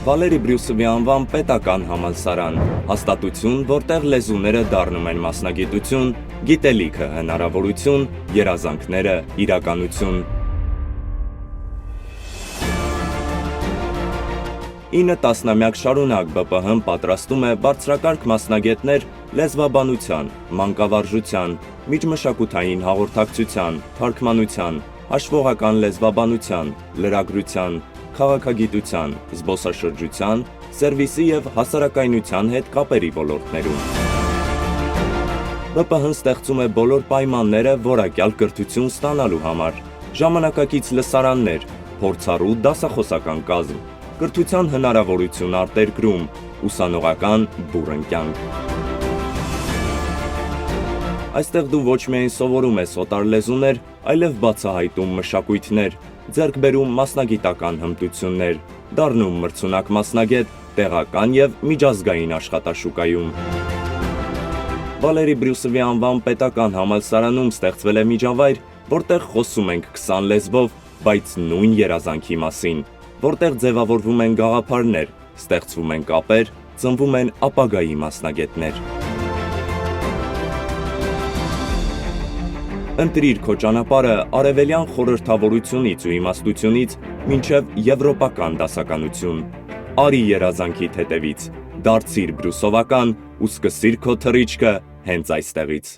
Վալերի Բրյուսովի անվան պետական համալսարան, հաստատություն, որտեղ լեզուները դառնում են մասնագիտություն, գիտելիքը հնարավորություն, երազանքները իրականություն։ 9 տասնամյակ շարունակ ԲՊՀ-ն պատրաստում է բարձրակարգ մասնագետներ լեզվաբանության, մանկավարժության, միջմշակութային հաղորդակցության, թարգմանության, հաշվողական լեզվաբանության, լրագրության, քաղաքագիտության, զբոսաշրջության, սերվիսի և հասարակայնության հետ կապերի ոլորտներում։ ԲՊՀ-ն ստեղծում է բոլոր պայմանները որակյալ կրթություն ստանալու համար, ժամանակակից լսարաններ, փորձառու դասախոսական կազմ, կրթության հնարավորություն արտերկրում, ուսանողական բուռն կյանք։ Այստեղ դու ոչ միայն սովորում ես օտար լեզուներ, այլև բացահայտում մշակույթներ, ձեռք բերում մասնագիտական հմտություններ, դառնում մրցունակ մասնագետ տեղական և միջազգային աշխատաշուկայում։ Վալերի Բրյուսովի անվան պետական համալսարանում ստեղծվել է միջավայր, որտեղ խոսում ենք 20 լեզվով, բայց նույն երազանքի մասին, որտեղ ձևավորվում են գաղափարներ, ստեղծվում են կապեր, ծնվում են ապագայի մասնագետներ։ Ընտրիր քո ճանապարհը արևելյան խորհրդավորությունից ու իմաստությունից մինչև եվրոպական դասականություն։ Արի երազանքիդ հետևից, դարձիր բրյուսովական ու սկսիր քո թռիչքը հենց այստեղից։